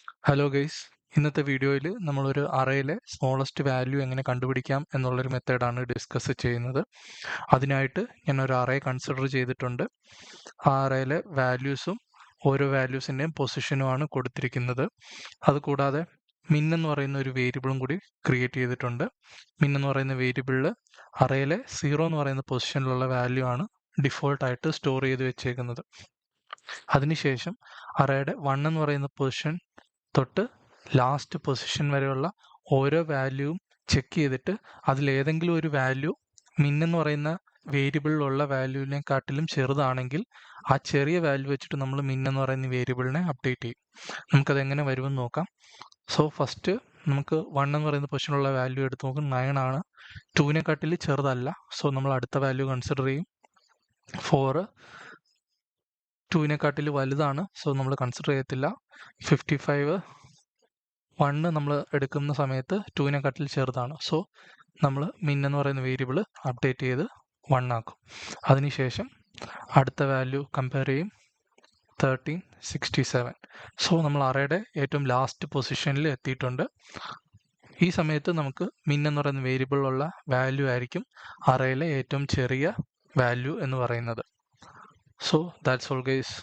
Hello guys, ഇന്നത്തെ വീഡിയോയിൽ നമ്മളൊരു അറയിലെ സ്മോളസ്റ്റ് വാല്യൂ എങ്ങനെ കണ്ടുപിടിക്കാം എന്നുള്ളൊരു മെത്തേഡാണ് ഡിസ്കസ് ചെയ്യുന്നത്. അതിനായിട്ട് ഞാൻ ഒരു അറേ കൺസിഡർ ചെയ്തിട്ടുണ്ട്. ആ അറയിലെ വാല്യൂസും ഓരോ വാല്യൂസിൻ്റെയും പൊസിഷനുമാണ് കൊടുത്തിരിക്കുന്നത്. അതുകൂടാതെ മിൻ എന്ന് പറയുന്ന ഒരു വേരിയബിളും കൂടി ക്രിയേറ്റ് ചെയ്തിട്ടുണ്ട്. മിൻ എന്ന് പറയുന്ന വേരിയബിളിൽ അറയിലെ 0 എന്ന് പറയുന്ന പൊസിഷനിലുള്ള വാല്യൂ ആണ് ഡിഫോൾട്ടായിട്ട് സ്റ്റോർ ചെയ്ത് വെച്ചേക്കുന്നത്. അതിനുശേഷം അറയുടെ 1 എന്ന് പറയുന്ന പൊസിഷൻ തൊട്ട് ലാസ്റ്റ് പൊസിഷൻ വരെയുള്ള ഓരോ വാല്യൂവും ചെക്ക് ചെയ്തിട്ട് അതിലേതെങ്കിലും ഒരു വാല്യൂ മിൻ എന്ന് പറയുന്ന വേരിയബിളിലുള്ള വാല്യൂവിനെക്കാട്ടിലും ചെറുതാണെങ്കിൽ ആ ചെറിയ വാല്യൂ വെച്ചിട്ട് നമ്മൾ മിൻ എന്ന് പറയുന്ന വേരിയബിളിനെ അപ്ഡേറ്റ് ചെയ്യും. നമുക്കത് എങ്ങനെ വരുമെന്ന് നോക്കാം. സോ ഫസ്റ്റ് നമുക്ക് 1 എന്ന് പറയുന്ന പൊസിഷനുള്ള വാല്യൂ എടുത്ത് നോക്കും. 9 ആണ്. 2നെക്കാട്ടിൽ ചെറുതല്ല. സോ നമ്മൾ അടുത്ത വാല്യൂ കൺസിഡർ ചെയ്യും. 4 2നെക്കാട്ടിൽ വലുതാണ്. സോ നമ്മൾ കൺസിഡർ ചെയ്യത്തില്ല. 55 1 നമ്മൾ എടുക്കുന്ന സമയത്ത് 2നെക്കാട്ടിൽ ചെറുതാണ്. സോ നമ്മൾ മിൻ എന്ന് പറയുന്ന വേരിയബിൾ അപ്ഡേറ്റ് ചെയ്ത് 1 ആക്കും. അതിനുശേഷം അടുത്ത വാല്യൂ കമ്പയർ ചെയ്യും. 13 67. സോ നമ്മൾ അറയുടെ ഏറ്റവും ലാസ്റ്റ് പൊസിഷനിൽ എത്തിയിട്ടുണ്ട്. ഈ സമയത്ത് നമുക്ക് മിൻ എന്ന് പറയുന്ന വേരിയബിളിലുള്ള വാല്യൂ ആയിരിക്കും അറയിലെ ഏറ്റവും ചെറിയ വാല്യൂ എന്ന് പറയുന്നത്. So that's all guys.